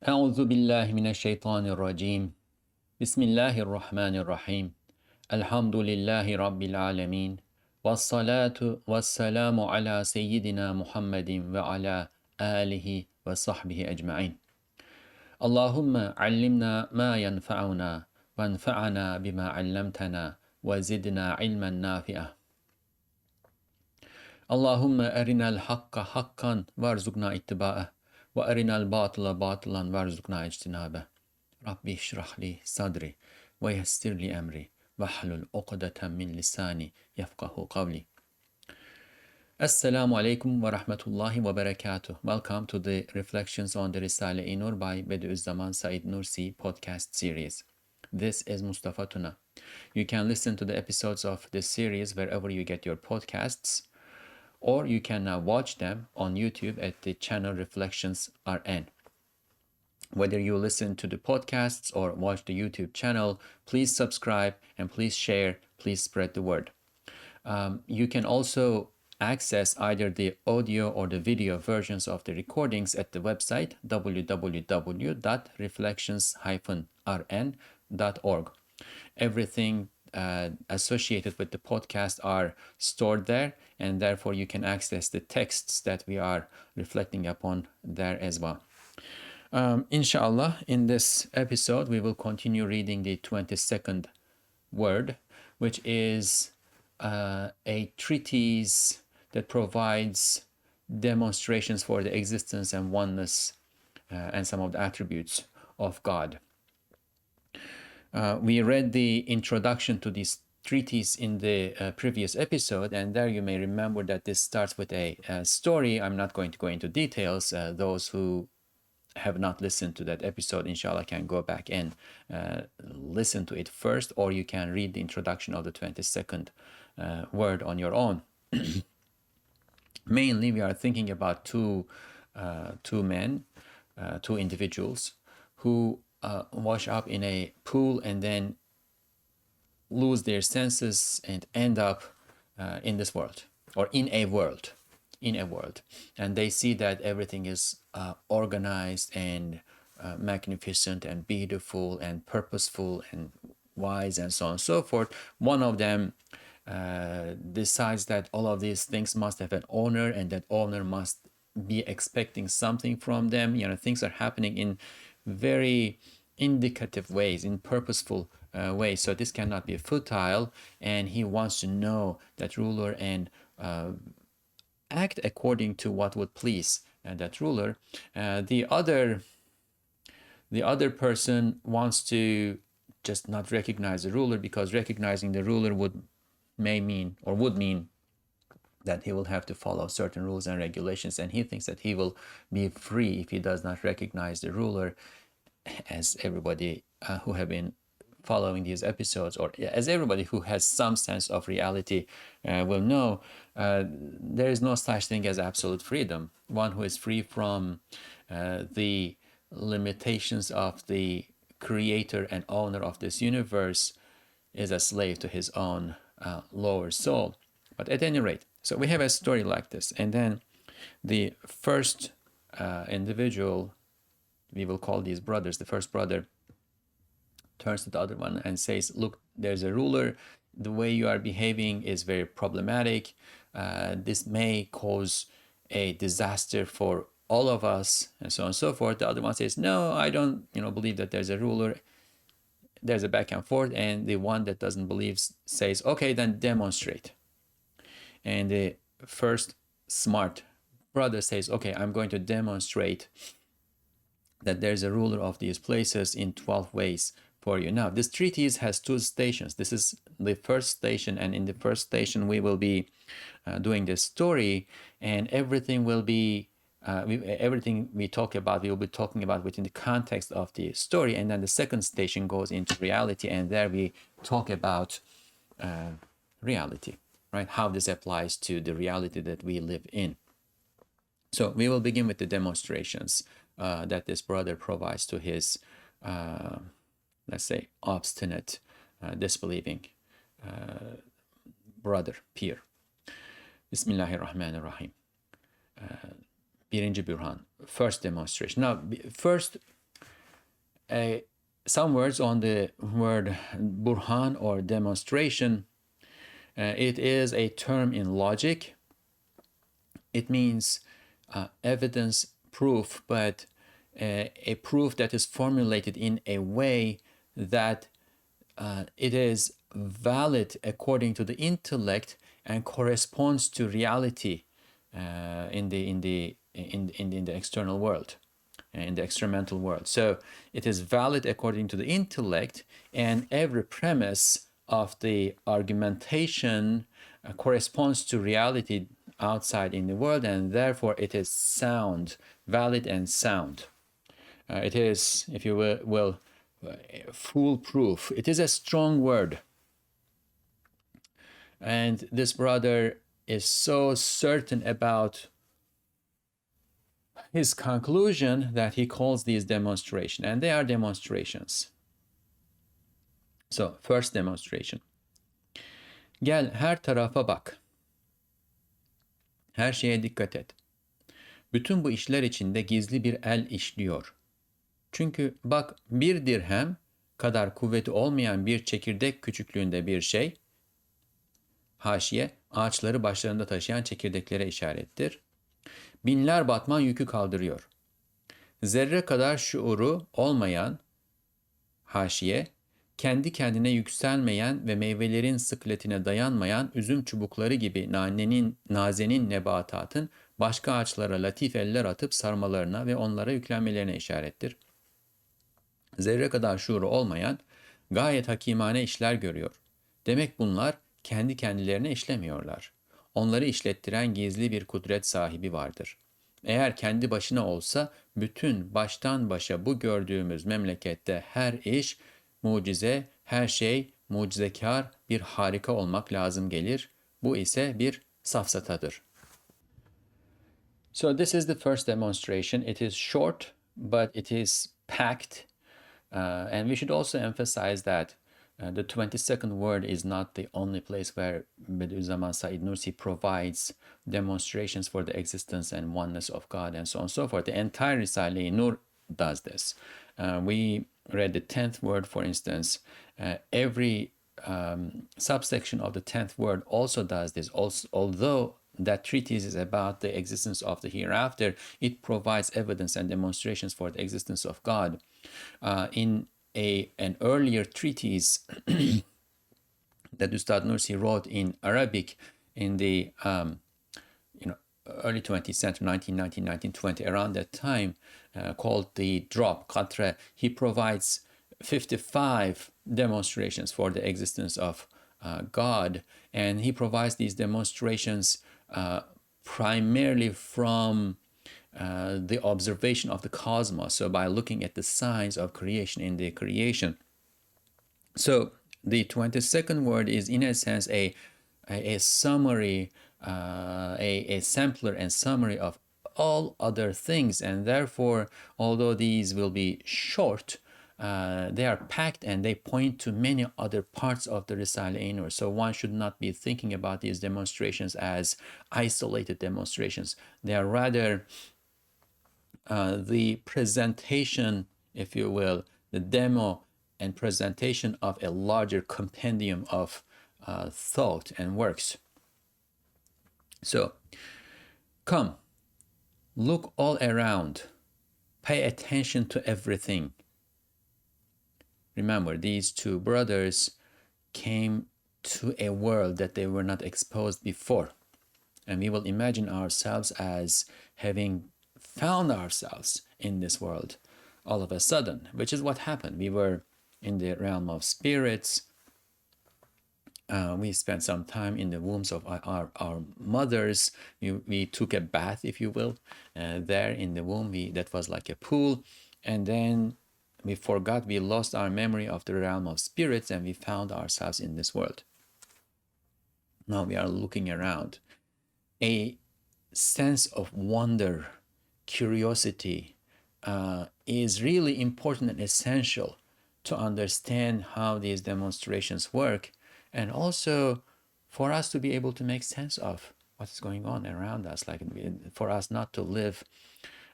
أعوذ بالله من الشيطان الرجيم بسم الله الرحمن الرحيم الحمد لله رب العالمين والصلاة والسلام على سيدنا محمد وعلى آله وصحبه أجمعين اللهم علمنا ما ينفعنا وانفعنا بما علمتنا وزدنا علما نافعا اللهم أرنا الحق حقا وارزقنا اتباعه وأرنا الباطل باطلا وارزقنا اجتنابه ربي اشرح لي صدري ويسر لي أمري واحلل عقدة من لساني يفقه قولي. Assalamu alaikum wa rahmatullahi wa barakatuh. Welcome to the Reflections on the Risale-i Nur by Bediuzzaman Said Nursi podcast series. This is Mustafa Tuna. You can listen to the episodes of this series wherever you get your podcasts, or you can now watch them on YouTube at the channel Reflections RN. Whether you listen to the podcasts or watch the YouTube channel, please subscribe and please share, please spread the word. You can also access either the audio or the video versions of the recordings at the website www.reflections-rn.org. Everything associated with the podcast are stored there, and therefore you can access the texts that we are reflecting upon there as well. Inshallah, in this episode, we will continue reading the 22nd word, which is a treatise that provides demonstrations for the existence and oneness and some of the attributes of God. We read the introduction to this treatise in the previous episode, and there you may remember that this starts with a story. I'm not going to go into details. Those who have not listened to that episode, inshallah, can go back and listen to it first, or you can read the introduction of the 22nd word on your own. Mainly, we are thinking about two individuals who wash up in a pool and then lose their senses and end up in this world, or in a world, and they see that everything is organized and magnificent and beautiful and purposeful and wise and so on and so forth. One of them decides that all of these things must have an owner, and that owner must be expecting something from them. Things are happening in very indicative ways, in purposeful ways, so this cannot be futile, and he wants to know that ruler and act according to what would please that ruler. The other person wants to just not recognize the ruler, because recognizing the ruler would mean that he will have to follow certain rules and regulations, and he thinks that he will be free if he does not recognize the ruler. As everybody who have been following these episodes, or as everybody who has some sense of reality will know, there is no such thing as absolute freedom. One who is free from the limitations of the creator and owner of this universe is a slave to his own lower soul. But at any rate, so we have a story like this, and then the first individual, we will call these brothers, the first brother turns to the other one and says, look, there's a ruler. The way you are behaving is very problematic. This may cause a disaster for all of us, and so on and so forth. The other one says, no, I don't believe that there's a ruler. There's a back and forth, and the one that doesn't believe says, okay, then demonstrate. And the first smart brother says, okay, I'm going to demonstrate that there's a ruler of these places in 12 ways for you. Now, this treatise has two stations. This is the first station, and in the first station we will be doing this story, and everything will be everything we talk about, we will be talking about within the context of the story. And then the second station goes into reality, and there we talk about reality, right? How this applies to the reality that we live in. So we will begin with the demonstrations that this brother provides to his, let's say, obstinate, disbelieving brother, peer. Bismillahirrahmanirrahim. Birinci bürhan, first demonstration. Now, first some words on the word burhan or demonstration. It is a term in logic. It means evidence, proof, but a proof that is formulated in a way that it is valid according to the intellect and corresponds to reality in the external world, in the experimental world. So it is valid according to the intellect, and every premise of the argumentation corresponds to reality outside in the world, and therefore it is sound, valid and sound. It is, if you will, foolproof. It is a strong word. And this brother is so certain about his conclusion that he calls these demonstrations, and they are demonstrations. So, first demonstration. Gel her tarafa bak. Her şeye dikkat et. Bütün bu işler içinde gizli bir el işliyor. Çünkü bak, bir dirhem kadar kuvveti olmayan bir çekirdek küçüklüğünde bir şey, haşiye, ağaçları başlarında taşıyan çekirdeklere işarettir. Binler batman yükü kaldırıyor. Zerre kadar şuuru olmayan, haşiye, kendi kendine yükselmeyen ve meyvelerin sıkletine dayanmayan üzüm çubukları gibi nazenin nebatatın başka ağaçlara latif eller atıp sarmalarına ve onlara yüklenmelerine işarettir. Zerre kadar şuuru olmayan, gayet hakimane işler görüyor. Demek bunlar kendi kendilerine işlemiyorlar. Onları işlettiren gizli bir kudret sahibi vardır. Eğer kendi başına olsa, bütün baştan başa bu gördüğümüz memlekette her iş mucize, her şey mucizekar bir harika olmak lazım gelir. Bu ise bir safsatadır. So this is the first demonstration. It is short, but it is packed. And we should also emphasize that the 22nd word is not the only place where Bediuzzaman Said Nursi provides demonstrations for the existence and oneness of God and so on and so forth. The entire Risale-i Nur does this. We read the 10th word, for instance. Every subsection of the 10th word also does this. Also, although that treatise is about the existence of the hereafter, it provides evidence and demonstrations for the existence of God. In an earlier treatise that Ustad Nursi wrote in Arabic in the early 20th century, 1919, 1920, around that time, called the Drop, Qatra, he provides 55 demonstrations for the existence of God, and he provides these demonstrations primarily from the observation of the cosmos, so by looking at the signs of creation in the creation. So the 22nd word is in a sense a summary, a sampler and summary of all other things, and therefore, although these will be short, they are packed and they point to many other parts of the Risale-i Nur. So one should not be thinking about these demonstrations as isolated demonstrations. They are rather the presentation, if you will, the demo and presentation of a larger compendium of thought and works. So, come, look all around, pay attention to everything. Remember, these two brothers came to a world that they were not exposed before. And we will imagine ourselves as having found ourselves in this world all of a sudden, which is what happened. We were in the realm of spirits. We spent some time in the wombs of our mothers. We took a bath, if you will, there in the womb. That was like a pool. And then we forgot, we lost our memory of the realm of spirits, and we found ourselves in this world. Now we are looking around. A sense of wonder, curiosity is really important and essential to understand how these demonstrations work, and also for us to be able to make sense of what's going on around us, like for us not to live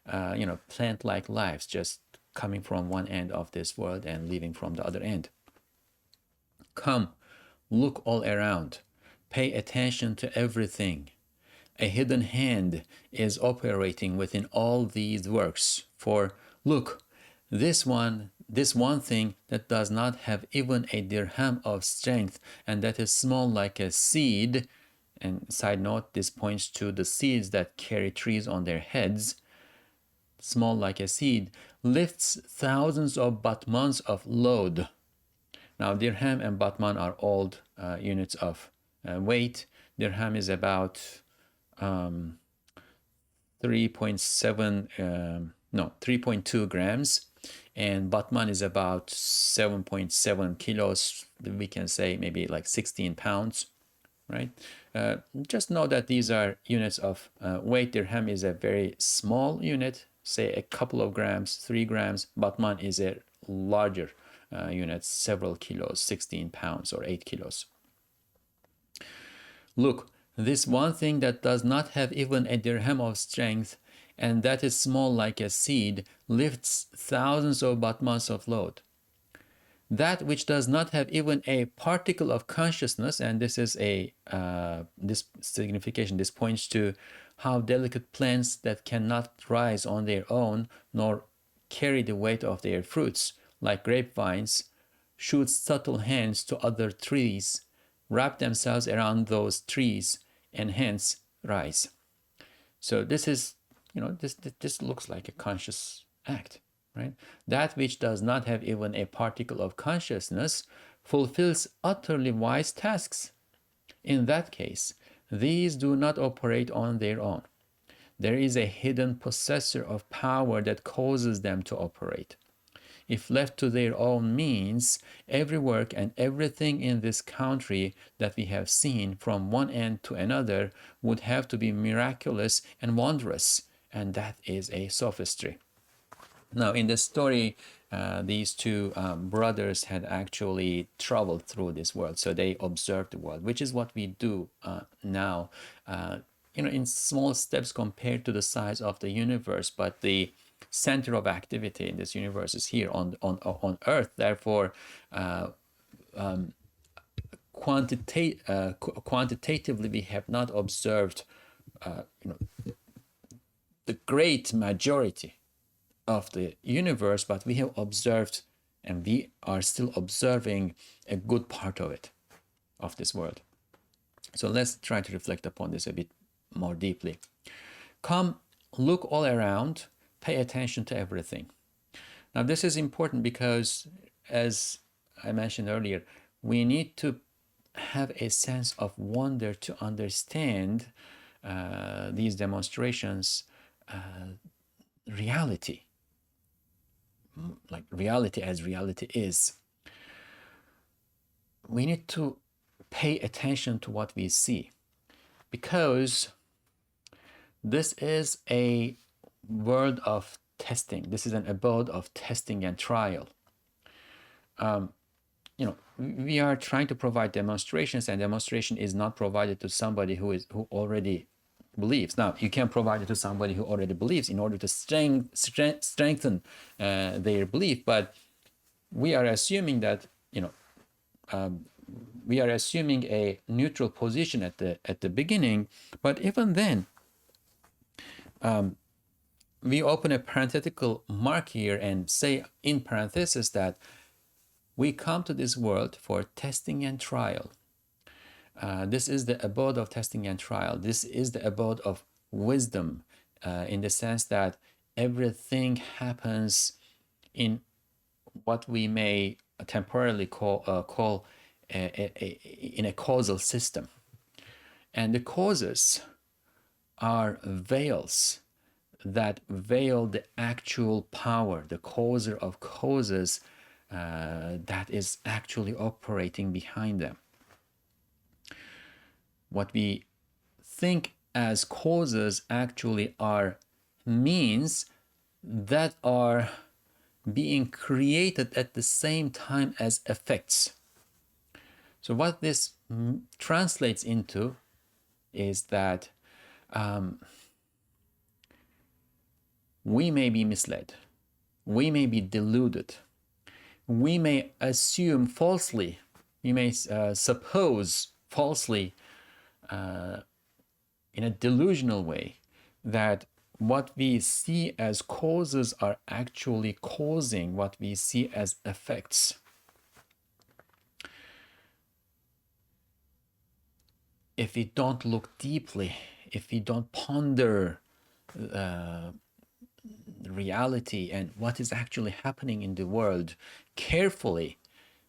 plant-like lives, just coming from one end of this world and leaving from the other end. Come, look all around. Pay attention to everything. A hidden hand is operating within all these works. For look, this one thing that does not have even a dirham of strength, and that is small like a seed. And side note, this points to the seeds that carry trees on their heads. Small like a seed, lifts thousands of batmans of load. Now, dirham and batman are old units of weight. Dirham is about 3.2 grams, and batman is about 7.7 kilos. We can say maybe like 16 pounds, right? Just know that these are units of weight. Dirham is a very small unit, say a couple of grams, 3 grams. Batman is a larger unit, several kilos, 16 pounds or 8 kilos. Look, this one thing that does not have even a dirham of strength, and that is small like a seed, lifts thousands of batmans of load. That which does not have even a particle of consciousness, and this is this signification, this points to how delicate plants that cannot rise on their own nor carry the weight of their fruits, like grapevines, shoot subtle hands to other trees, wrap themselves around those trees, and hence rise. So this is, this looks like a conscious act, right? That which does not have even a particle of consciousness fulfills utterly wise tasks. In that case, these do not operate on their own. There is a hidden possessor of power that causes them to operate. If left to their own means, every work and everything in this country that we have seen from one end to another would have to be miraculous and wondrous, and that is a sophistry. Now, in the story, these two brothers had actually traveled through this world, so they observed the world, which is what we do now, in small steps compared to the size of the universe, but the center of activity in this universe is here on Earth. Therefore, quantitatively, we have not observed, the great majority of the universe, but we have observed, and we are still observing, a good part of it, of this world. So let's try to reflect upon this a bit more deeply. Come, look all around, pay attention to everything. Now, this is important because, as I mentioned earlier, we need to have a sense of wonder to understand these demonstrations, reality, like reality as reality is. We need to pay attention to what we see, because this is a world of testing. This is an abode of testing and trial. We are trying to provide demonstrations, and demonstration is not provided to somebody who already believes. Now, you can provide it to somebody who already believes in order to strengthen their belief, but we are assuming that we are assuming a neutral position at the beginning. But even then, we open a parenthetical mark here and say in parenthesis that we come to this world for testing and trial. This is the abode of testing and trial. This is the abode of wisdom, in the sense that everything happens in what we may temporarily call in a causal system. And the causes are veils that veil the actual power, the causer of causes that is actually operating behind them. What we think as causes actually are means that are being created at the same time as effects. So what this translates into is that we may be misled. we may be deluded. We may assume falsely, we may suppose falsely, in a delusional way, that what we see as causes are actually causing what we see as effects. If we don't look deeply, if we don't ponder reality and what is actually happening in the world carefully,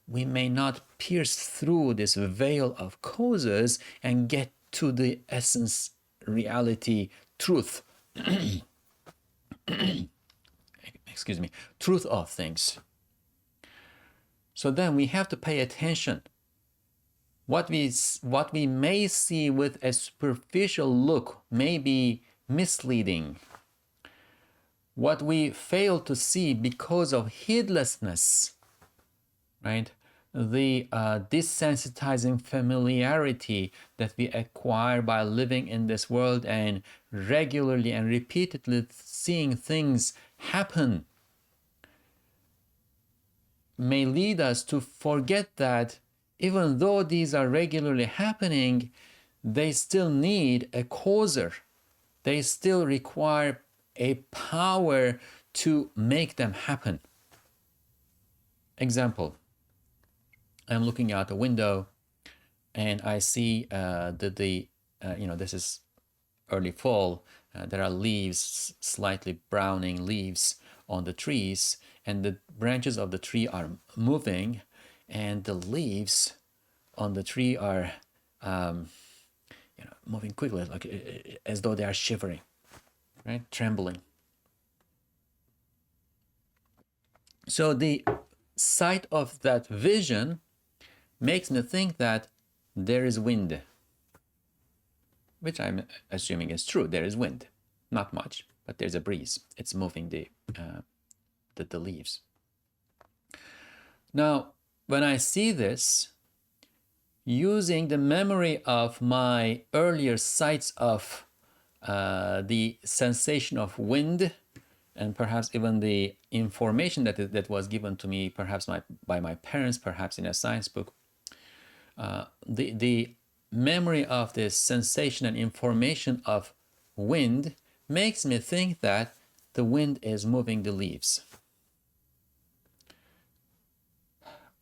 we may not pierce through this veil of causes and get to the essence, reality, truth, excuse me, truth of things. So then we have to pay attention. What we may see with a superficial look may be misleading. What we fail to see because of heedlessness, right? The desensitizing familiarity that we acquire by living in this world and regularly and repeatedly seeing things happen may lead us to forget that even though these are regularly happening, they still need a causer. They still require a power to make them happen. Example, I'm looking out the window and I see this is early fall. There are leaves, slightly browning leaves on the trees, and the branches of the tree are moving, and the leaves on the tree are moving quickly, like as though they are shivering, right? Trembling. So the sight of that vision makes me think that there is wind, which I'm assuming is true. There is wind, not much, but there's a breeze. It's moving the leaves. Now, when I see this, using the memory of my earlier sights of the sensation of wind, and perhaps even the information that was given to me, perhaps by my parents, perhaps in a science book, the memory of this sensation and information of wind makes me think that the wind is moving the leaves.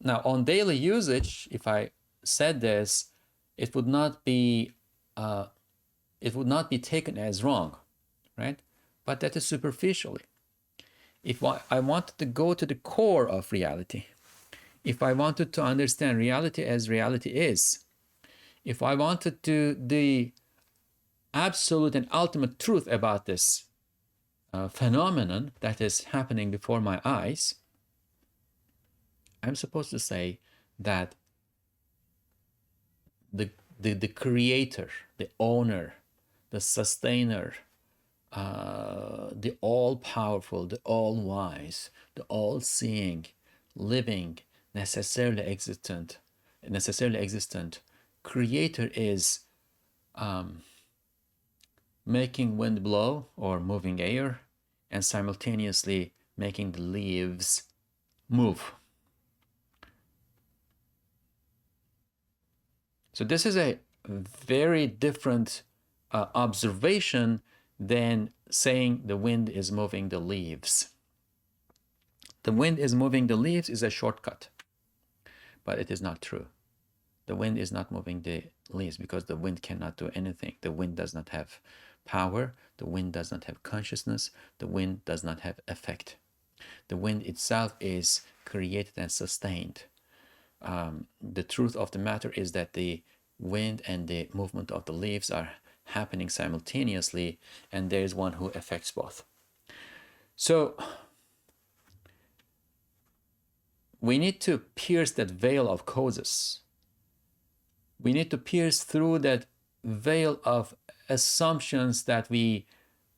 Now, on daily usage, if I said this, it would not be taken as wrong, right? But that is superficially. If I wanted to go to the core of reality, if I wanted to understand reality as reality is, if I wanted to the absolute and ultimate truth about this phenomenon that is happening before my eyes, I'm supposed to say that the creator, the owner, the sustainer, the all-powerful, the all-wise, the all-seeing, living, necessarily existent creator is making wind blow or moving air, and simultaneously making the leaves move. So this is a very different observation than saying the wind is moving the leaves. The wind is moving the leaves is a shortcut, but it is not true. The wind is not moving the leaves because the wind cannot do anything. The wind does not have power. The wind does not have consciousness. The wind does not have effect. The wind itself is created and sustained. The truth of the matter is that the wind and the movement of the leaves are happening simultaneously, and there is one who affects both. So we need to pierce that veil of causes. We need to pierce through that veil of assumptions that we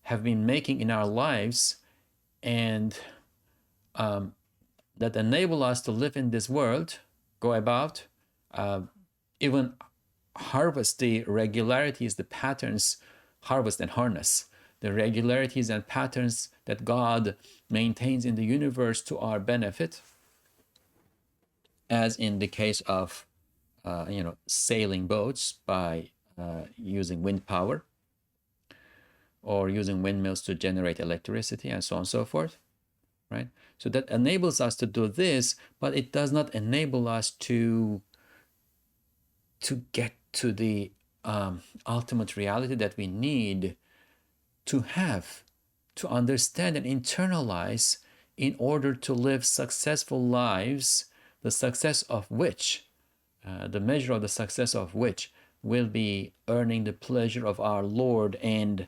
have been making in our lives, and that enable us to live in this world, go about, even harvest the regularities, the patterns, harvest and harness the regularities and patterns that God maintains in the universe to our benefit, as in the case of sailing boats by using wind power, or using windmills to generate electricity, and so on and so forth, right? So that enables us to do this, but it does not enable us to get to the ultimate reality that we need to have, to understand and internalize in order to live successful lives, the success of which, the measure of the success of which will be earning the pleasure of our Lord and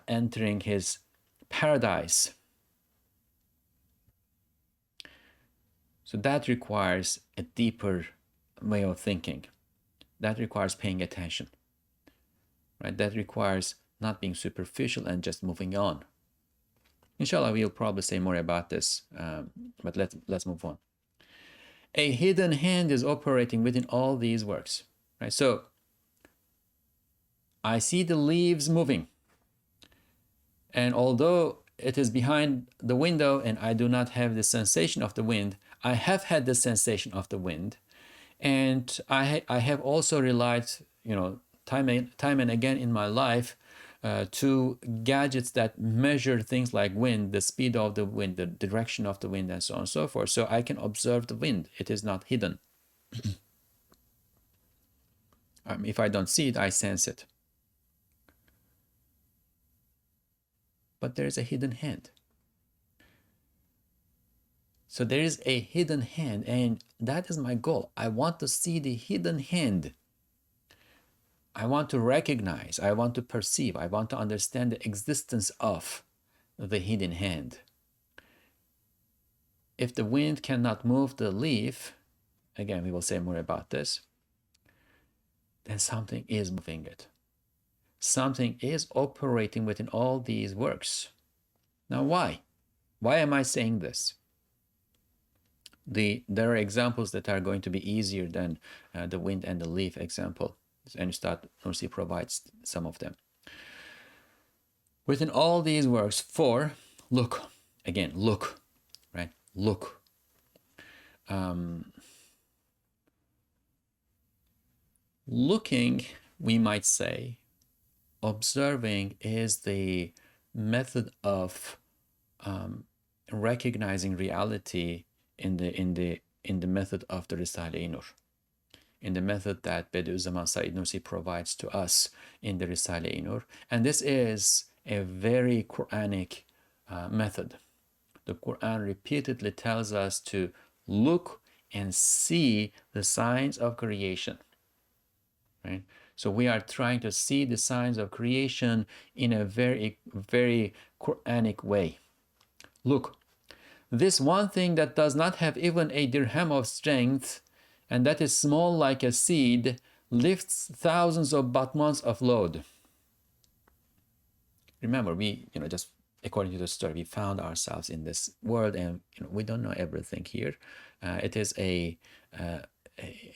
entering his paradise. So that requires a deeper way of thinking. That requires paying attention, right? That requires not being superficial and just moving on. Inshallah, we'll probably say more about this, but let's move on. A hidden hand is operating within all these works, right? So I see the leaves moving, and although it is behind the window and I do not have the sensation of the wind, I have had the sensation of the wind, and I have also relied, time and again in my life, to gadgets that measure things like wind, the speed of the wind, the direction of the wind, and so on and so forth. So I can observe the wind. It is not hidden. If I don't see it, I sense it. But there is a hidden hand. So there is a hidden hand, and that is my goal. I want to see the hidden hand. I want to recognize, I want to perceive, I want to understand the existence of the hidden hand. If the wind cannot move the leaf, again, we will say more about this, then something is moving it. Something is operating within all these works. Now, why? Why am I saying this? There are examples that are going to be easier than the wind and the leaf example. And Ustad Nursi provides some of them. Within all these works, for look, again, look, right? Look. Looking, we might say, observing is the method of recognizing reality in the method of the Risale-i Nur, in the method that Bediuzzaman Said Nursi provides to us in the Risale-i Nur. And this is a very Quranic method. The Quran repeatedly tells us to look and see the signs of creation, right? So we are trying to see the signs of creation in a very, very Quranic way. Look, this one thing that does not have even a dirham of strength, and that is small like a seed, lifts thousands of batmans of load. Remember, we, just according to the story, we found ourselves in this world, and we don't know everything here. It is a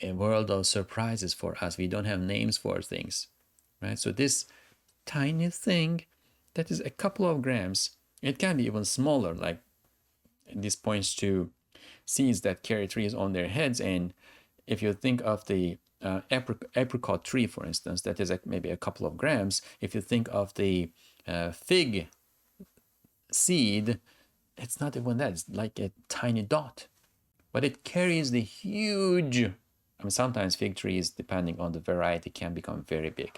world of surprises for us. We don't have names for things, right? So this tiny thing that is a couple of grams, it can be even smaller, like this points to seeds that carry trees on their heads. And if you think of the apricot tree, for instance, that is maybe a couple of grams. If you think of the fig seed, it's not even that. It's like a tiny dot. But it carries the huge, sometimes fig trees, depending on the variety, can become very big,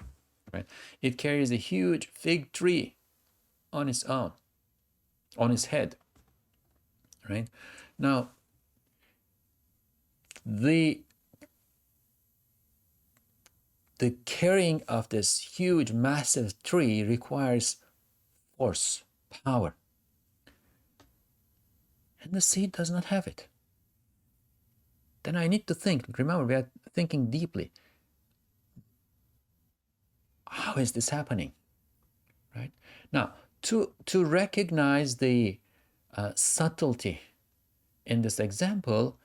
right? It carries a huge fig tree on its own, on its head, right? Now, the carrying of this huge, massive tree requires force, power. And the seed does not have it. Then I need to think. Remember, we are thinking deeply. How is this happening? Right? Now, to recognize the subtlety in this example,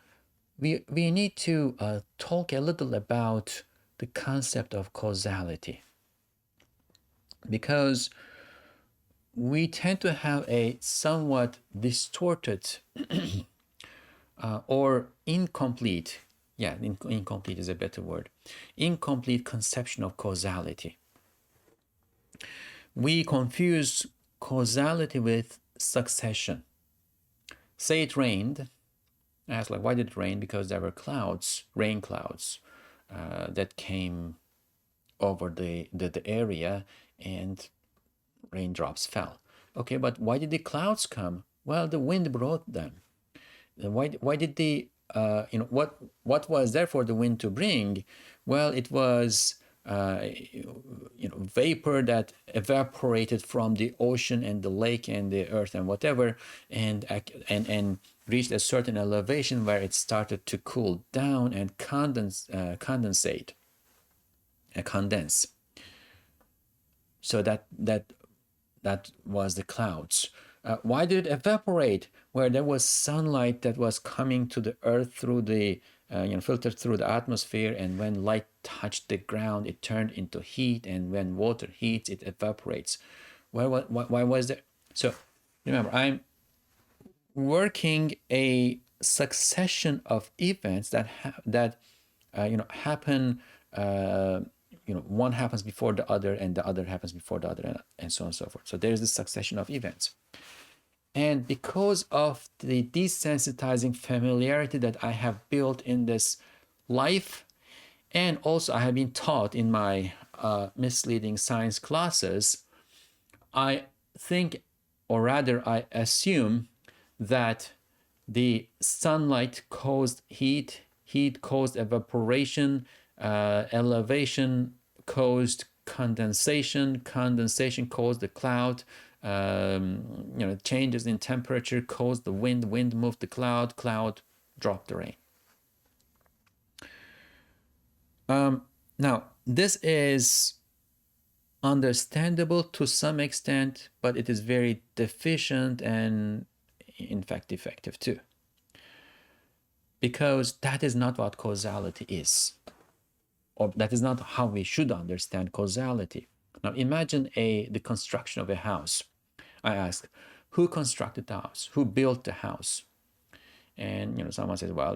we need to talk a little about the concept of causality. Because we tend to have a somewhat distorted or incomplete, yeah, incomplete is a better word, incomplete conception of causality. We confuse causality with succession. Say it rained. I ask, like, why did it rain? Because there were clouds, rain clouds, that came over the area, and raindrops fell. Okay, but why did the clouds come? Well, the wind brought them. Why did the what was there for the wind to bring? Well, it was vapor that evaporated from the ocean and the lake and the earth and whatever, and reached a certain elevation where it started to cool down and condense. So that was the clouds. Why did it evaporate? Where there was sunlight that was coming to the earth through the filtered through the atmosphere, and when light touched the ground, it turned into heat, and when water heats, it evaporates. Why was there? So remember, I'm working a succession of events that happen. One happens before the other, and the other happens before the other, and so on and so forth. So there's this succession of events. And because of the desensitizing familiarity that I have built in this life, and also I have been taught in my misleading science classes, I think, or rather I assume, that the sunlight caused heat, heat caused evaporation, elevation caused condensation, condensation caused the cloud, changes in temperature caused the wind, wind moved the cloud, cloud dropped the rain. Now, this is understandable to some extent, but it is very deficient and, in fact, defective too. Because that is not what causality is, or that is not how we should understand causality. Now, imagine the construction of a house. I ask, who constructed the house? Who built the house? And someone says, well,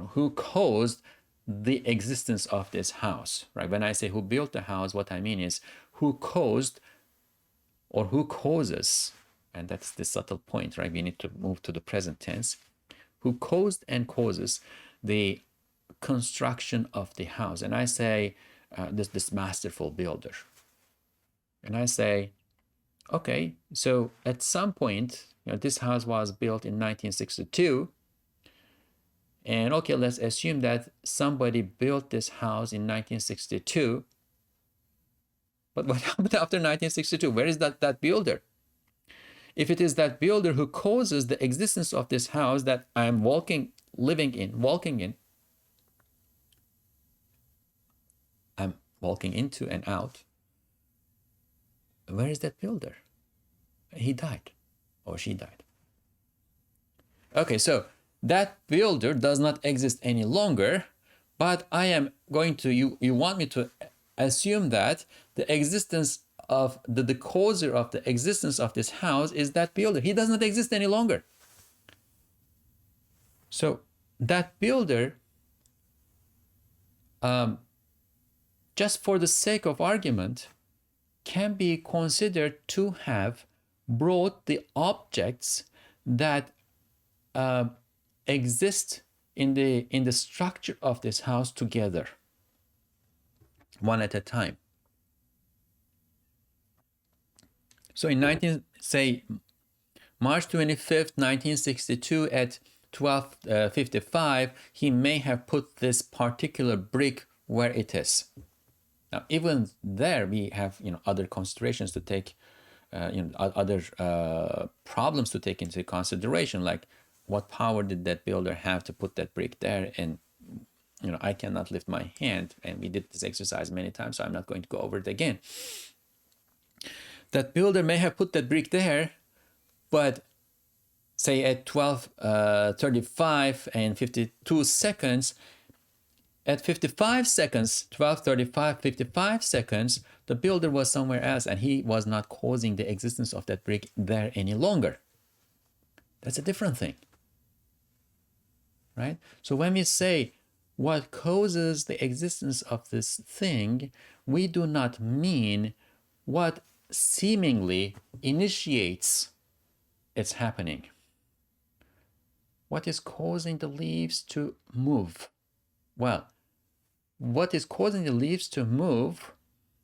who caused the existence of this house, right? When I say who built the house, what I mean is who caused or who causes, and that's the subtle point, right? We need to move to the present tense. Who caused and causes the construction of the house? And I say this masterful builder. And I say, okay, so at some point, this house was built in 1962. And okay, let's assume that somebody built this house in 1962. But what happened after 1962? Where is that builder? If it is that builder who causes the existence of this house that I'm walking in, I'm walking into and out, where is that builder? He died, or she died. Okay, so that builder does not exist any longer, but I am going to, you want me to assume that the existence of the causer of the existence of this house is that builder. He does not exist any longer. So that builder, just for the sake of argument, can be considered to have brought the objects that exist in the structure of this house together, one at a time. So in March 25th, 1962 at 12:55, he may have put this particular brick where it is. Now, even there, we have other considerations to take, other problems to take into consideration, like what power did that builder have to put that brick there? And I cannot lift my hand, and we did this exercise many times, so I'm not going to go over it again. That builder may have put that brick there, but say at 12:35 and 52 seconds, At 55 seconds, 12:35, 55 seconds, the builder was somewhere else and he was not causing the existence of that brick there any longer. That's a different thing, right? So when we say what causes the existence of this thing, we do not mean what seemingly initiates its happening. What is causing the leaves to move? Well, what is causing the leaves to move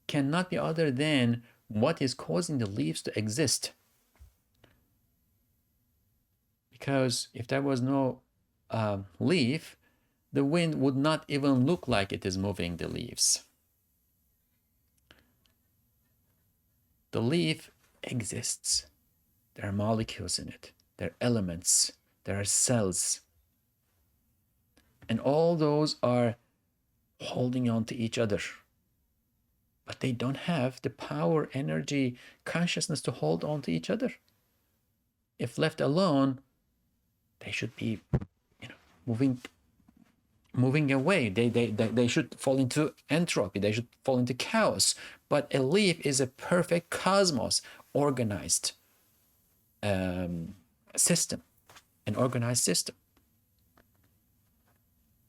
cannot be other than what is causing the leaves to exist. Because if there was no leaf, the wind would not even look like it is moving the leaves. The leaf exists. There are molecules in it. There are elements. There are cells. And all those are holding on to each other. But they don't have the power, energy, consciousness to hold on to each other. If left alone, they should be, moving away. They should fall into entropy. They should fall into chaos. But a leaf is a perfect cosmos, organized system, an organized system.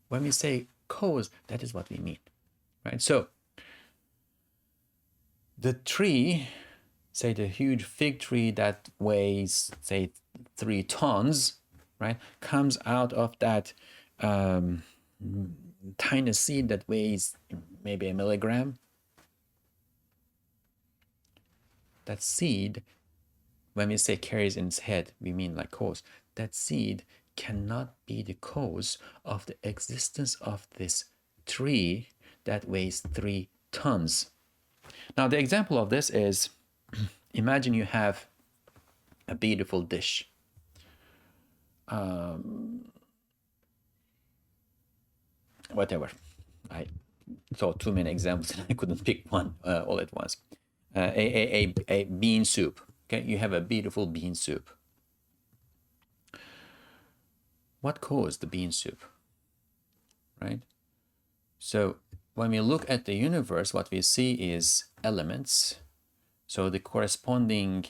When we say cause, that is what we mean, right? So the tree, say the huge fig tree that weighs, say, 3 tons, right, comes out of that tiny seed that weighs maybe a milligram. That seed, when we say carries in its head, we mean like cause. That seed cannot be the cause of the existence of this tree that weighs 3 tons. Now, the example of this is, imagine you have a beautiful dish. Whatever. I saw too many examples and I couldn't pick one all at once. A bean soup. Okay, you have a beautiful bean soup. What caused the bean soup? Right? So when we look at the universe, what we see is elements. So the corresponding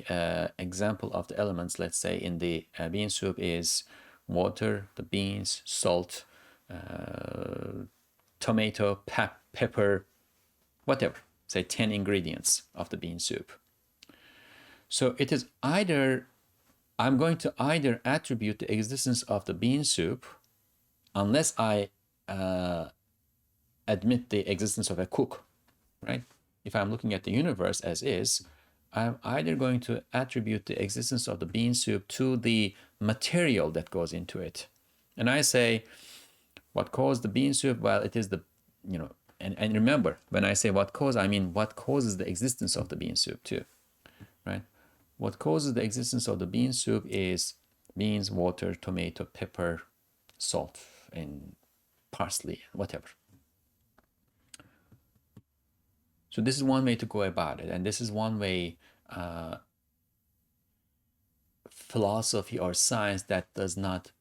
example of the elements, let's say in the bean soup, is water, the beans, salt, tomato, pepper, whatever. Say 10 ingredients of the bean soup. So it is either, I'm going to either attribute the existence of the bean soup, unless I admit the existence of a cook, right? If I'm looking at the universe as is, I'm either going to attribute the existence of the bean soup to the material that goes into it. And I say, what caused the bean soup? Well, it is the, and remember, when I say what caused, I mean what causes the existence of the bean soup too, right? What causes the existence of the bean soup is beans, water, tomato, pepper, salt, and parsley, whatever. So this is one way to go about it, and this is one way philosophy or science that does not,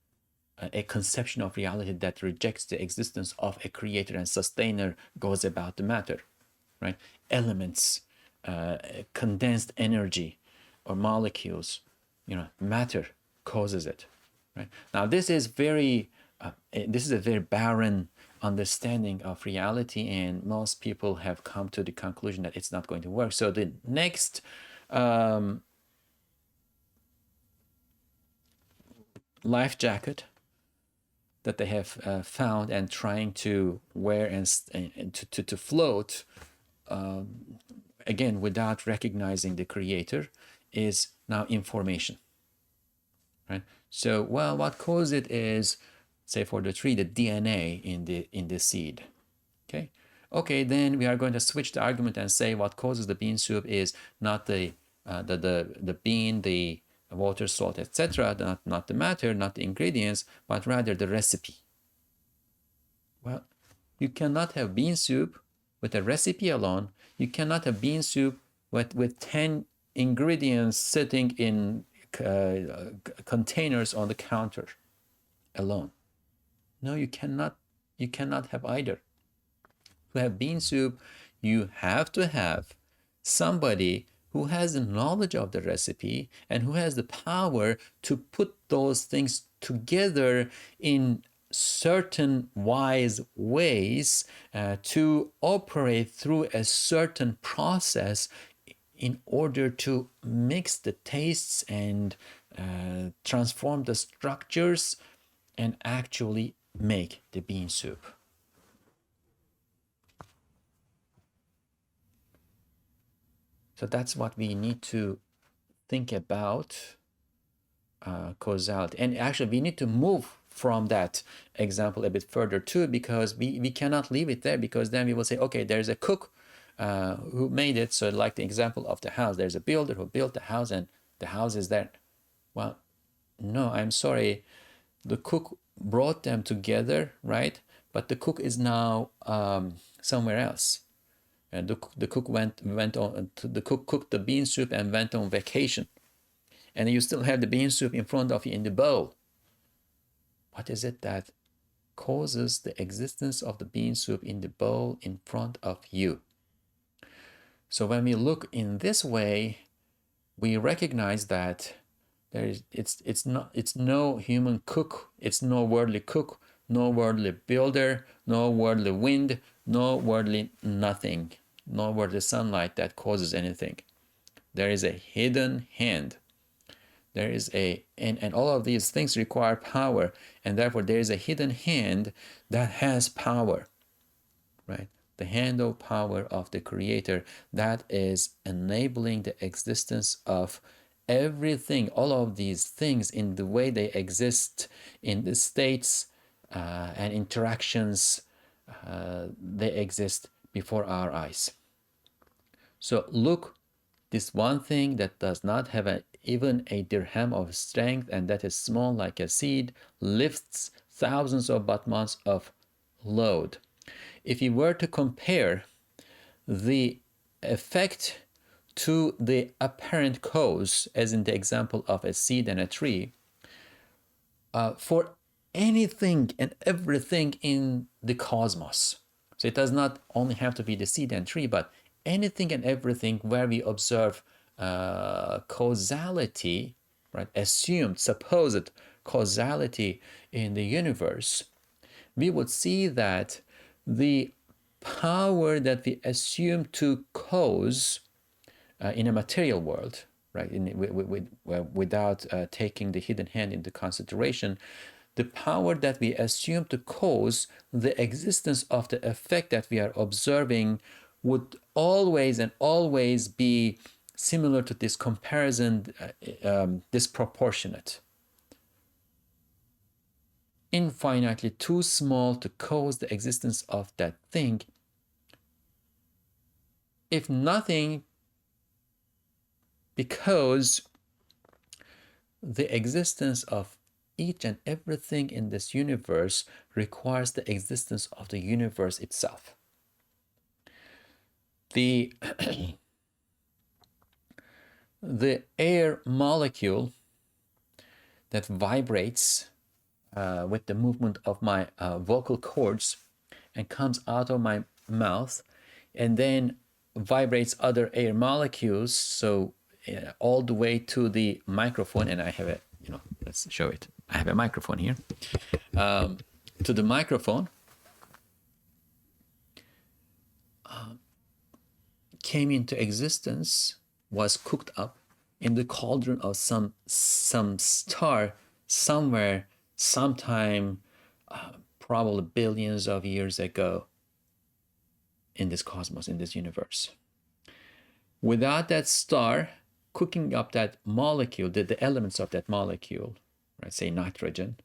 a conception of reality that rejects the existence of a creator and sustainer goes about the matter, right? Elements, condensed energy or molecules, matter causes it, right? Now this is a very barren understanding of reality, and most people have come to the conclusion that it's not going to work. So the next life jacket that they have found and trying to wear and to float, again without recognizing the creator, is now information, right? So, well, what caused it is, say for the tree, the DNA in the seed. Okay, then we are going to switch the argument and say what causes the bean soup is not the bean, the water, salt, etc., not the matter, not the ingredients, but rather the recipe. Well, you cannot have bean soup with a recipe alone. You cannot have bean soup with 10 ingredients sitting in containers on the counter alone. No, you cannot have either. to have bean soup, you have to have somebody who has the knowledge of the recipe and who has the power to put those things together in certain wise ways to operate through a certain process in order to mix the tastes and transform the structures and actually make the bean soup. So that's what we need to think about causality. And actually, we need to move from that example a bit further too, because we cannot leave it there, because then we will say, okay, there's a cook who made it. So like the example of the house, there's a builder who built the house and the house is there. Well, no, I'm sorry. The cook brought them together, right? But the cook is now somewhere else. And the cook went on, the cook cooked the bean soup and went on vacation. And you still have the bean soup in front of you in the bowl. What is it that causes the existence of the bean soup in the bowl in front of you? So when we look in this way, we recognize that it's no human cook, it's no worldly cook, no worldly builder, no worldly wind, no worldly nothing, no worldly sunlight that causes anything. There is a hidden hand. There is and all of these things require power, and therefore there is a hidden hand that has power, right? The hand of power of the Creator that is enabling the existence of everything, all of these things in the way they exist in the states and interactions they exist before our eyes. So look, this one thing that does not have even a dirham of strength and that is small like a seed lifts thousands of batmans of load. If you were to compare the effect to the apparent cause, as in the example of a seed and a tree, for anything and everything in the cosmos. So it does not only have to be the seed and tree, but anything and everything where we observe causality, right, assumed, supposed causality in the universe, we would see that the power that we assume to cause in a material world, right, without taking the hidden hand into consideration, the power that we assume to cause the existence of the effect that we are observing would always and always be similar to this comparison, disproportionate, infinitely too small to cause the existence of that thing, if nothing, because the existence of each and everything in this universe requires the existence of the universe itself. The air molecule that vibrates with the movement of my vocal cords and comes out of my mouth and then vibrates other air molecules, so all the way to the microphone, and I have a, let's show it. I have a microphone here. To the microphone came into existence, was cooked up in the cauldron of some star somewhere, sometime, probably billions of years ago in this cosmos, in this universe. Without that star cooking up that molecule, the elements of that molecule, right, say nitrogen,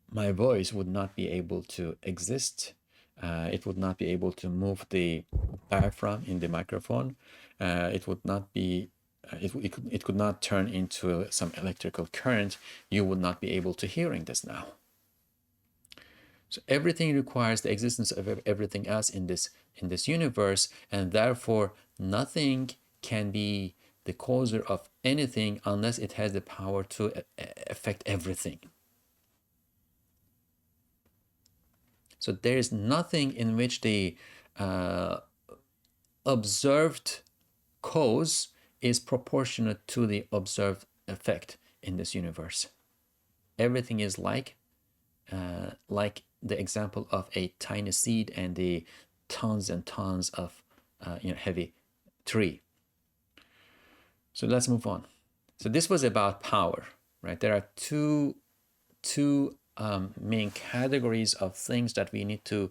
my voice would not be able to exist. It would not be able to move the diaphragm in the microphone. It would not be, it could not turn into some electrical current. You would not be able to hearing this now. So everything requires the existence of everything else in this universe, and therefore nothing can be the causer of anything unless it has the power to affect everything. So there is nothing in which the observed cause is proportionate to the observed effect in this universe. Everything is like the example of a tiny seed and the tons and tons of heavy tree. So let's move on. So this was about power, right? There are two main categories of things that we need to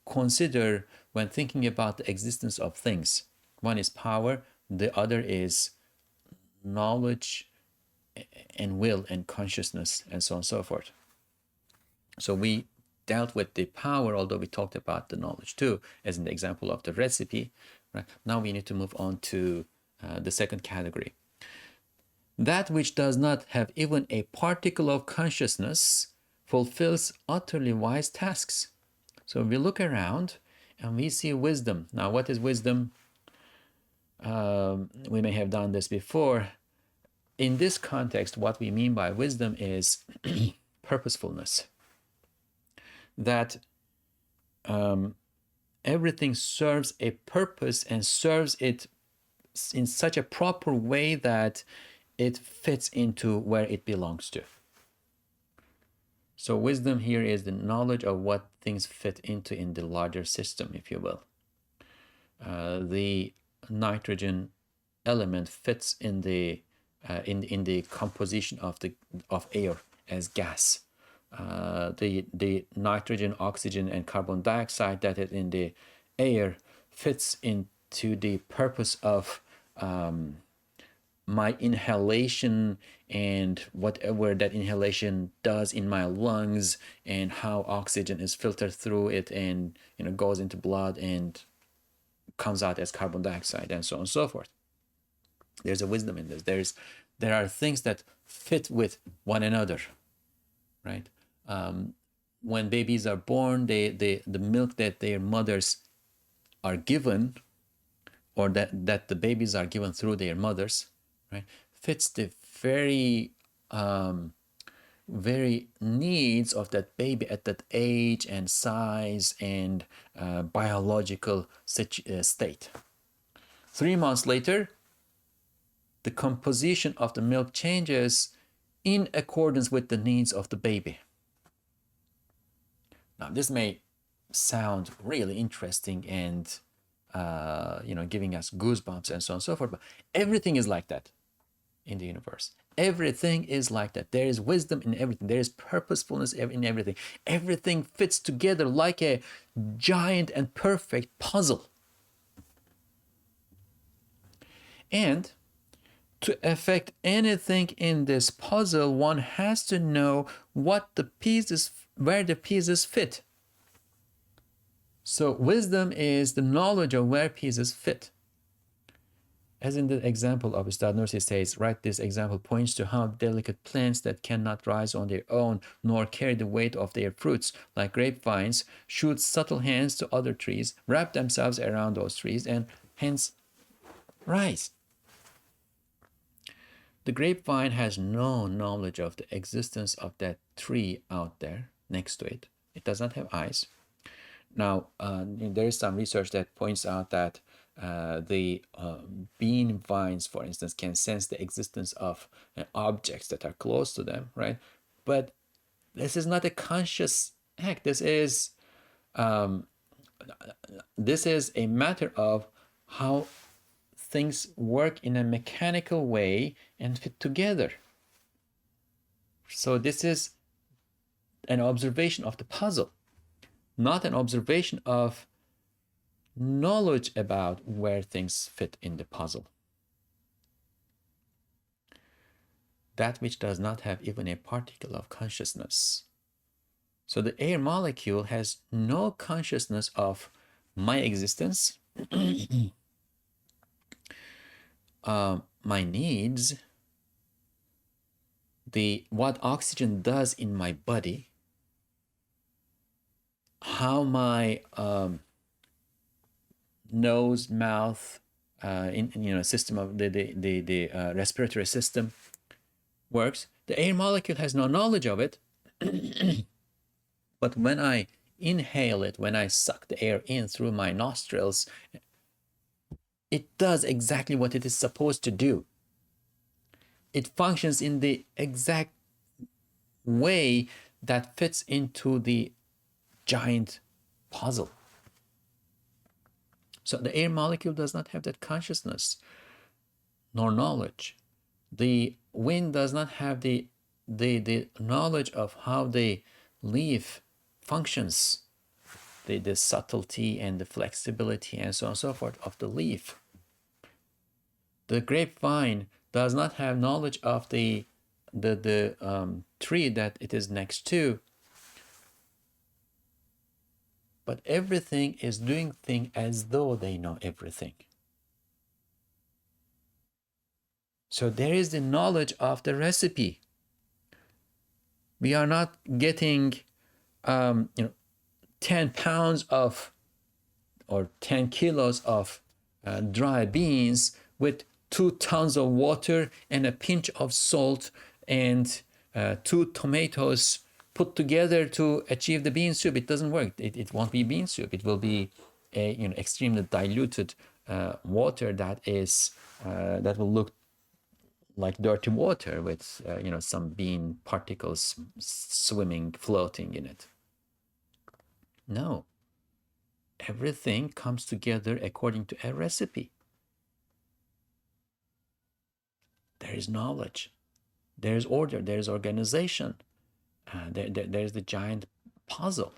consider when thinking about the existence of things. One is power, the other is knowledge and will and consciousness, and so on and so forth. So we dealt with the power, although we talked about the knowledge too, as in the example of the recipe. Right? Now we need to move on to the second category. That which does not have even a particle of consciousness fulfills utterly wise tasks. So we look around and we see wisdom. Now, what is wisdom? We may have done this before. In this context, what we mean by wisdom is purposefulness. That everything serves a purpose and serves it in such a proper way that it fits into where it belongs to. So wisdom here is the knowledge of what things fit into in the larger system, if you will. The nitrogen element fits in the composition of air as gas. The nitrogen, oxygen, and carbon dioxide that is in the air fits into the purpose of my inhalation and whatever that inhalation does in my lungs, and how oxygen is filtered through it and goes into blood and comes out as carbon dioxide, and so on and so forth. There's a wisdom in this. There are things that fit with one another, right? When babies are born, the milk that their mothers are given, or that the babies are given through their mothers, right, fits the very needs of that baby at that age and size and biological state. 3 months later, the composition of the milk changes in accordance with the needs of the baby. Now, this may sound really interesting and giving us goosebumps and so on and so forth, but everything is like that in the universe. Everything is like that. There is wisdom in everything. There is purposefulness in everything. Everything fits together like a giant and perfect puzzle. And to affect anything in this puzzle, one has to know where the pieces fit. So wisdom is the knowledge of where pieces fit. As in the example of Ustad Nursi says, right, this example points to how delicate plants that cannot rise on their own nor carry the weight of their fruits, like grapevines, shoot subtle hands to other trees, wrap themselves around those trees, and hence rise. The grapevine has no knowledge of the existence of that tree out there next to it. It does not have eyes. Now, there is some research that points out that the bean vines, for instance, can sense the existence of objects that are close to them, right? But this is not a conscious act. This is a matter of how things work in a mechanical way and fit together. So this is an observation of the puzzle, not an observation of knowledge about where things fit in the puzzle. That which does not have even a particle of consciousness. So the air molecule has no consciousness of my existence, my needs, what oxygen does in my body, how my nose, mouth, system of the respiratory system works. The air molecule has no knowledge of it. But when I inhale it, when I suck the air in through my nostrils, it does exactly what it is supposed to do. It functions in the exact way that fits into the giant puzzle. So the air molecule does not have that consciousness nor knowledge. The wind does not have the knowledge of how the leaf functions, the subtlety and the flexibility and so on and so forth of the leaf. The grapevine does not have knowledge of the tree that it is next to, but everything is doing things as though they know everything. So there is the knowledge of the recipe. We are not getting 10 pounds of or 10 kilos of dry beans with 2 tons of water and a pinch of salt and 2 tomatoes put together to achieve the bean soup. It doesn't work. It won't be bean soup. It will be a extremely diluted water that is that will look like dirty water with some bean particles swimming, floating in it. No. Everything comes together according to a recipe. There is knowledge, there is order, there is organization, there's the giant puzzle.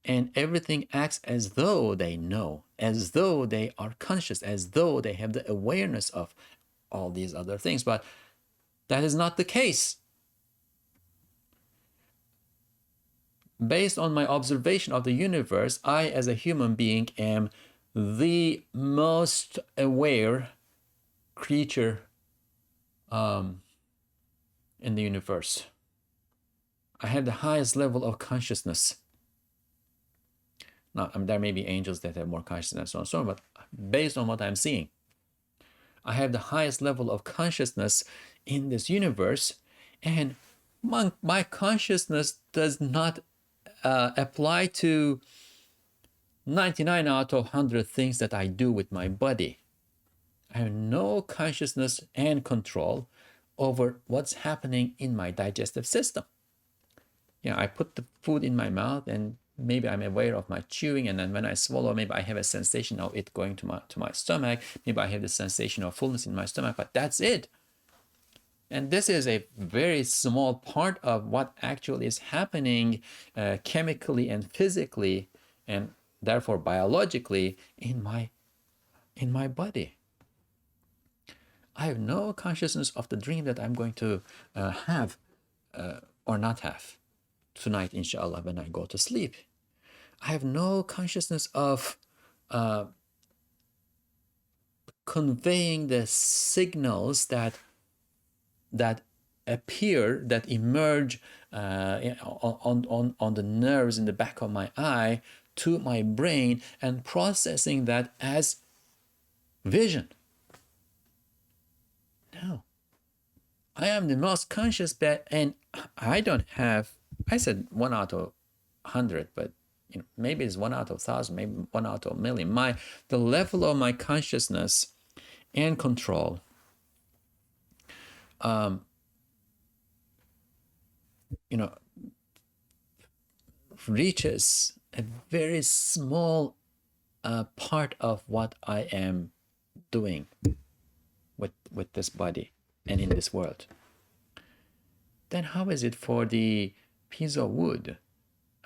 And everything acts as though they know, as though they are conscious, as though they have the awareness of all these other things. But that is not the case. Based on my observation of the universe, I, as a human being, am the most aware creature in the universe. I have the highest level of consciousness. Now, there may be angels that have more consciousness and so on and so on, but based on what I'm seeing, I have the highest level of consciousness in this universe, and my consciousness does not apply to 99 out of 100 things that I do with my body. I have no consciousness and control over what's happening in my digestive system. I put the food in my mouth and maybe I'm aware of my chewing, and then when I swallow, maybe I have a sensation of it going to my stomach. Maybe I have the sensation of fullness in my stomach, but that's it. And this is a very small part of what actually is happening chemically and physically, and therefore biologically in my body. I have no consciousness of the dream that I'm going to have or not have tonight, inshallah, when I go to sleep. I have no consciousness of conveying the signals that appear, that emerge on the nerves in the back of my eye to my brain, and processing that as vision. No. I am the most conscious, and I don't have, I said 1 out of 100, but maybe it's 1 out of 1,000, maybe 1 out of a million. The level of my consciousness and control reaches a very small part of what I am doing with this body and in this world. Then how is it for the piece of wood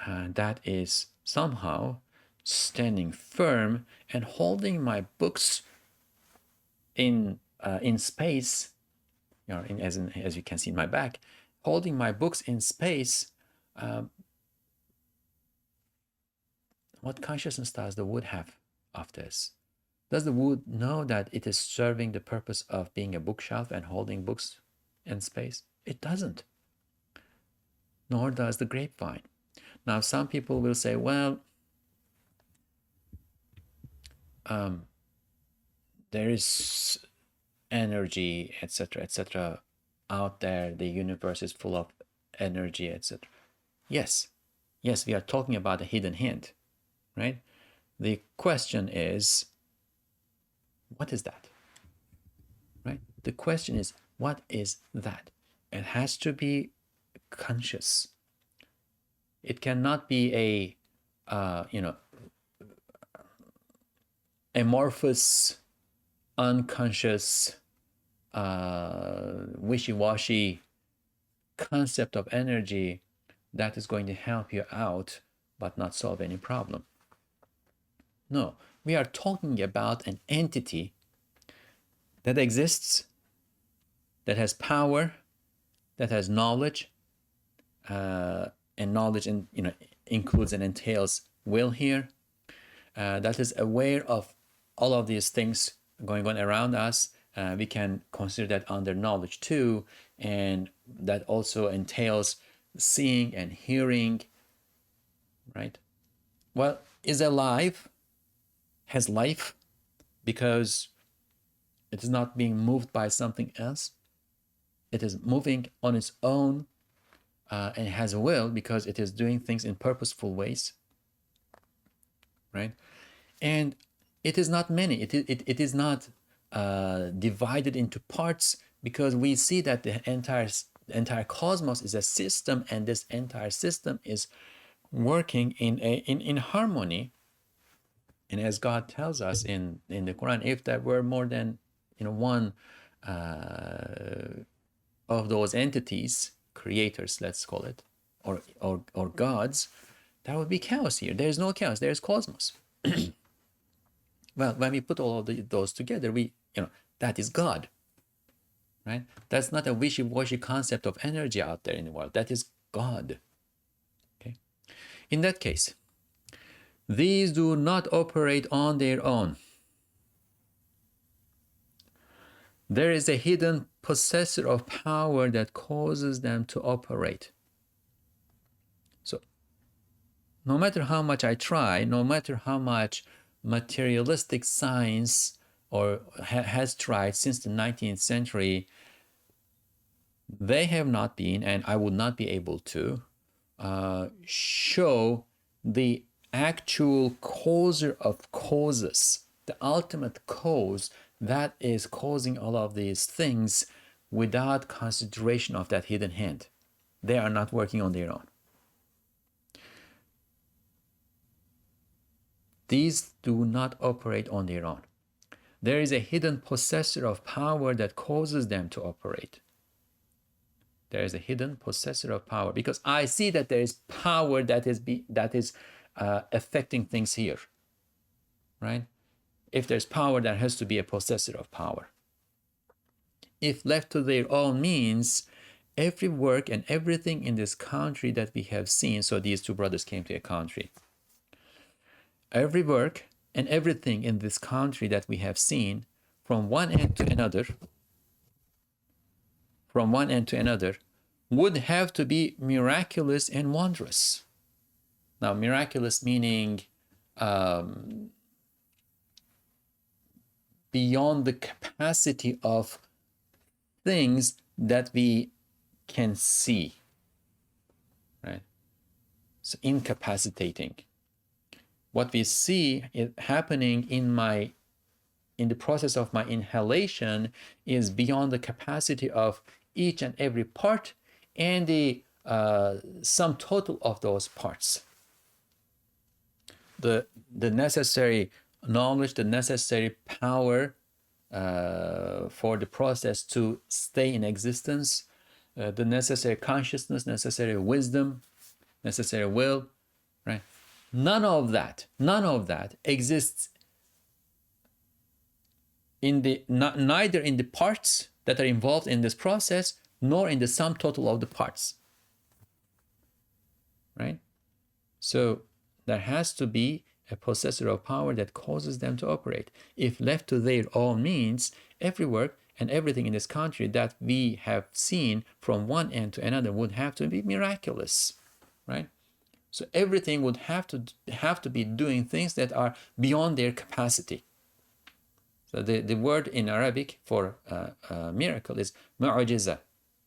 that is somehow standing firm and holding my books in space, as you can see in my back, holding my books in space? What consciousness does the wood have of this? Does the wood know that it is serving the purpose of being a bookshelf and holding books in space? It doesn't. Nor does the grapevine. Now, some people will say, well, there is energy, etc., out there. The universe is full of energy, etc. Yes, Yes, we are talking about a hidden hand, right? The question is, what is that? Right? The question is, what is that? It has to be conscious. It cannot be a, amorphous, unconscious, wishy-washy concept of energy that is going to help you out but not solve any problem. No, we are talking about an entity that exists, that has power, that has knowledge, and knowledge includes and entails will here, that is aware of all of these things going on around us. We can consider that under knowledge too, and that also entails seeing and hearing, right? Well, is alive, has life, because it is not being moved by something else. It is moving on its own, and it has a will because it is doing things in purposeful ways, right? And it is not many. It is not divided into parts, because we see that the entire cosmos is a system, and this entire system is working in harmony. And as God tells us in the Quran, if there were more than one of those entities, creators, let's call it, or gods, there would be chaos here. There is no chaos. There is cosmos. Well, when we put all of those together, that is God, right? That's not a wishy-washy concept of energy out there in the world. That is God. Okay. In that case, these do not operate on their own. There is a hidden possessor of power that causes them to operate. So, no matter how much I try, no matter how much materialistic science has tried since the 19th century, they have not been, and I would not be able to, show the actual causer of causes, the ultimate cause that is causing all of these things without consideration of that hidden hand. They are not working on their own. These do not operate on their own. There is a hidden possessor of power that causes them to operate. There is a hidden possessor of power, because I see that there is power that is affecting things here, right? If there's power, there has to be a possessor of power. If left to their own means, every work and everything in this country that we have seen, so these two brothers came to a country. Every work and everything in this country that we have seen, from one end to another, would have to be miraculous and wondrous. Now, miraculous meaning beyond the capacity of things that we can see, right? So incapacitating. What we see is happening in the process of my inhalation is beyond the capacity of each and every part and the sum total of those parts. The necessary knowledge, the necessary power for the process to stay in existence, the necessary consciousness, necessary wisdom, necessary will, right? None of that exists neither in the parts that are involved in this process, nor in the sum total of the parts, right? So there has to be a possessor of power that causes them to operate. If left to their own means, every work and everything in this country that we have seen from one end to another would have to be miraculous, right? So everything would have to be doing things that are beyond their capacity. So the word in Arabic for miracle is mu'jiza,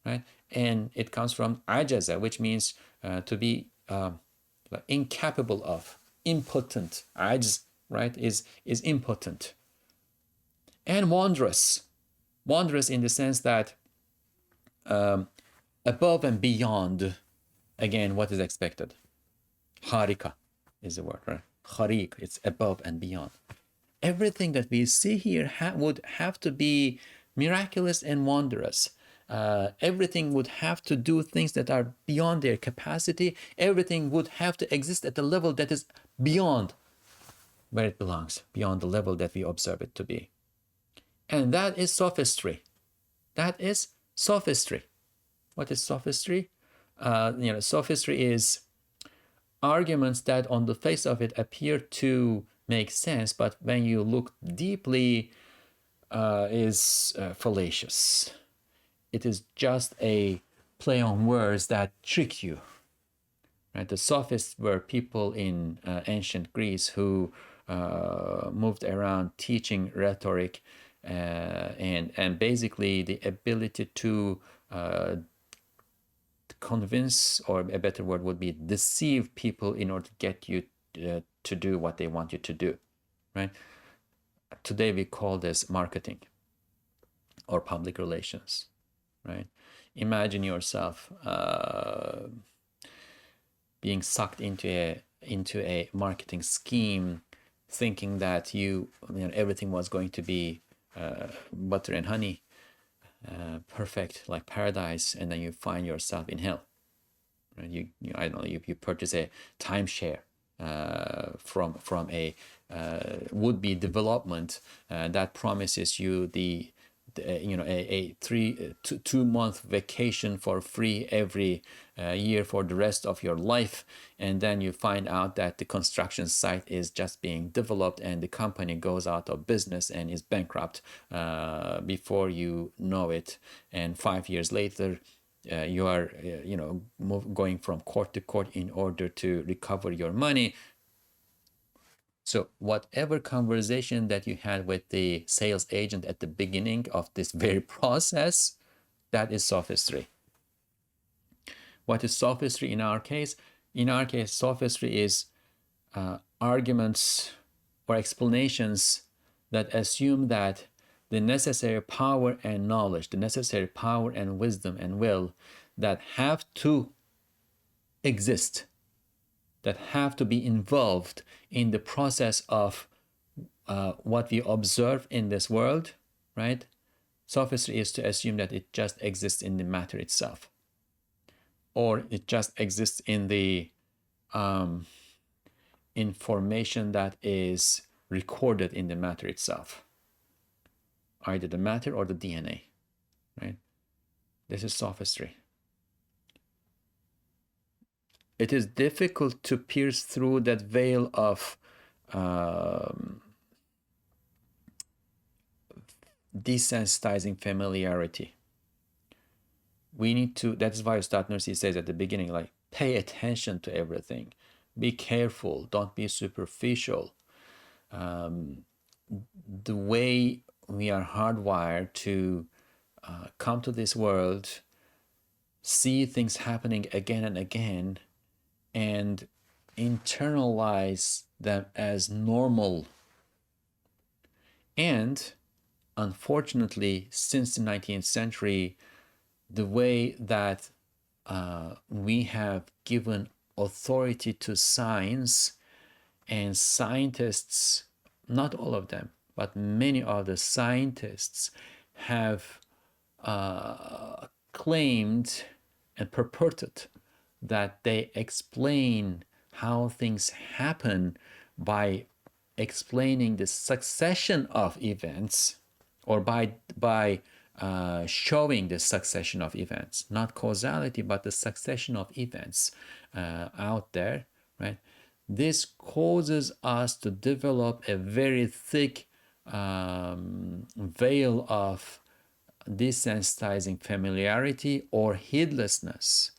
right? And it comes from ajaza, which means to be like incapable of, impotent, ajz, right, is impotent. And wondrous in the sense that above and beyond, again, what is expected. Harika is the word, right? Harik, it's above and beyond. Everything that we see here would have to be miraculous and wondrous. Everything would have to do things that are beyond their capacity. Everything would have to exist at a level that is beyond where it belongs, beyond the level that we observe it to be. And that is sophistry. That is sophistry. What is sophistry? Sophistry is arguments that on the face of it appear to make sense, but when you look deeply, is fallacious. It is just a play on words that trick you. Right? The sophists were people in ancient Greece who moved around teaching rhetoric and basically the ability to convince, or a better word would be deceive people in order to get you to do what they want you to do, right? Today we call this marketing or public relations, right? Imagine yourself being sucked into a marketing scheme, thinking that everything was going to be butter and honey, perfect, like paradise, and then you find yourself in hell. Right? I don't know. You purchase a timeshare from a would-be development that promises you a 2-month vacation for free every year for the rest of your life, and then you find out that the construction site is just being developed and the company goes out of business and is bankrupt before you know it, and 5 years later you are going from court to court in order to recover your money. So whatever conversation that you had with the sales agent at the beginning of this very process, that is sophistry. What is sophistry in our case? In our case, sophistry is arguments or explanations that assume that the necessary power and knowledge, the necessary power and wisdom and will that have to exist, that have to be involved in the process of what we observe in this world, right? Sophistry is to assume that it just exists in the matter itself, or it just exists in the information that is recorded in the matter itself, either the matter or the DNA, right? This is sophistry. It is difficult to pierce through that veil of desensitizing familiarity. We need to, that's why Ustad Nursi says at the beginning, like, pay attention to everything. Be careful. Don't be superficial. The way we are hardwired to come to this world, see things happening again and again, and internalize them as normal. And unfortunately, since the 19th century, the way that we have given authority to science, and scientists, not all of them, but many of the scientists have claimed and purported that they explain how things happen by explaining the succession of events, or by showing the succession of events, not causality, but the succession of events out there, right? This causes us to develop a very thick veil of desensitizing familiarity or heedlessness,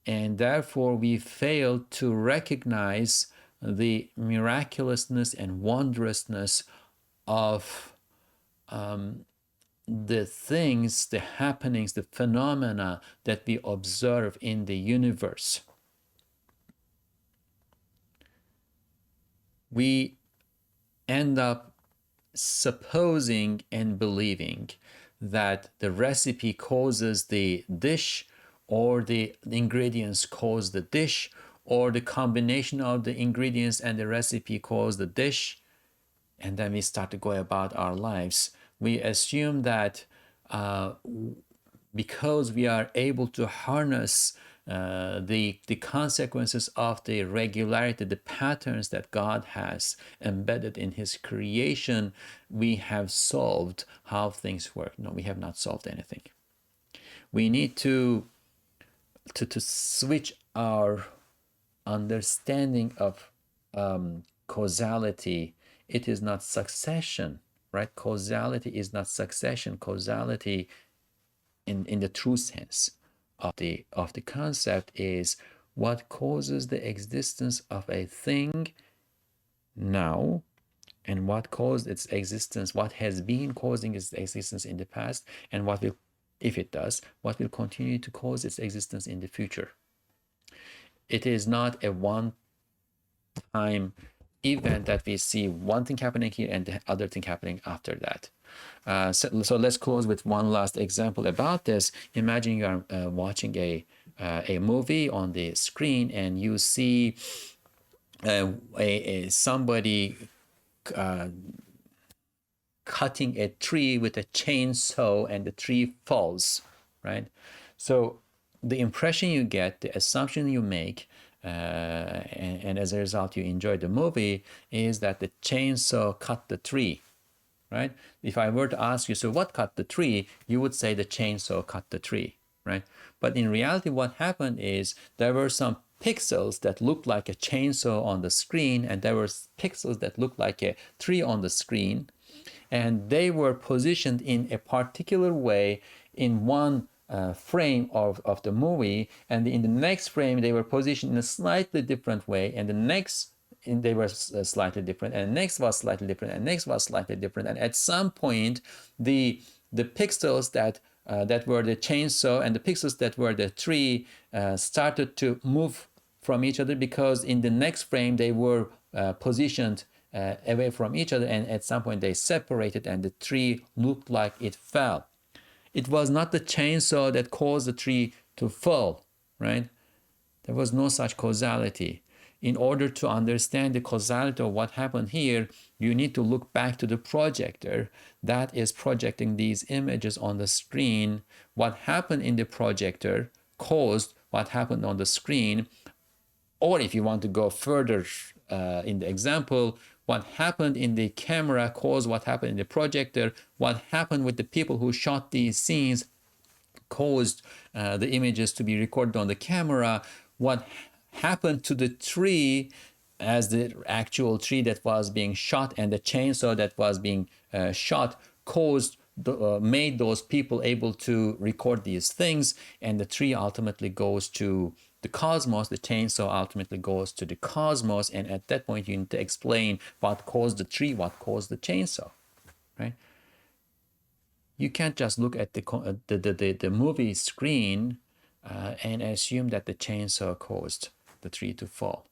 and therefore we fail to recognize the miraculousness and wondrousness of the things, the happenings, the phenomena that we observe in the universe. we end up supposing and believing that the recipe causes the dish, or the ingredients cause the dish, or the combination of the ingredients and the recipe cause the dish, and then we start to go about our lives. We assume that because we are able to harness the consequences of the regularity, the patterns that God has embedded in His creation, we have solved how things work. No, we have not solved anything. We need to switch our understanding of causality. It is not succession, right? Causality is not succession. Causality, in the true sense of the concept, is what causes the existence of a thing now, and what caused its existence, what has been causing its existence in the past, and what will, if it does, what will continue to cause its existence in the future. It is not a one time event that we see one thing happening here and the other thing happening after that. So let's close with one last example about this. Imagine you are watching a movie on the screen, and you see somebody cutting a tree with a chainsaw, and the tree falls, right? So the impression you get, the assumption you make, and as a result you enjoy the movie, is that the chainsaw cut the tree, right? If I were to ask you, so what cut the tree, you would say the chainsaw cut the tree, right? But in reality, what happened is there were some pixels that looked like a chainsaw on the screen, and there were pixels that looked like a tree on the screen, and they were positioned in a particular way in one frame of the movie, and in the next frame they were positioned in a slightly different way, and the next they were slightly different, and next was slightly different, and next was slightly different, and at some point the pixels that were the chainsaw and the pixels that were the tree started to move from each other, because in the next frame they were positioned away from each other, and at some point they separated, and the tree looked like it fell. It was not the chainsaw that caused the tree to fall, right? There was no such causality. In order to understand the causality of what happened here, you need to look back to the projector that is projecting these images on the screen. What happened in the projector caused what happened on the screen. Or if you want to go further in the example, what happened in the camera caused what happened in the projector. What happened with the people who shot these scenes caused the images to be recorded on the camera. What happened to the tree, as the actual tree that was being shot and the chainsaw that was being shot caused made those people able to record these things, and the tree ultimately goes to the cosmos, the chainsaw ultimately goes to the cosmos, and at that point you need to explain what caused the tree, what caused the chainsaw, right? You can't just look at the movie screen and assume that the chainsaw caused the tree to fall,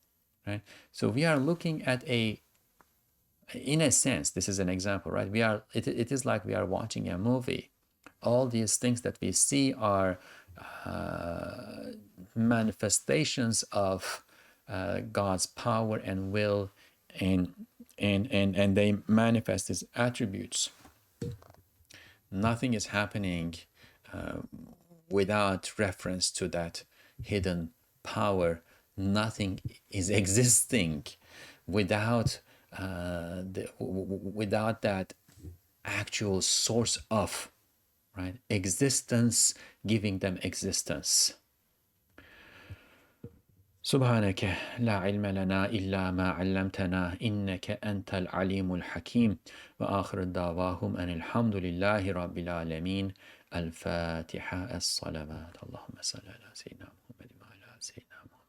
right? So we are looking at in a sense, this is an example, right? It is like we are watching a movie. All these things that we see are manifestations of God's power and will, and they manifest His attributes. Nothing is happening without reference to that hidden power. Nothing is existing without without that actual source of, right, existence giving them existence. سبحانك لا علم لنا إلا ما علمتنا إنك أنت العليم الحكيم وآخر دعواهم أن الحمد لله رب العالمين. الفاتحة. الصلوات. اللهم صل على سيدنا محمد وعلى سيدنا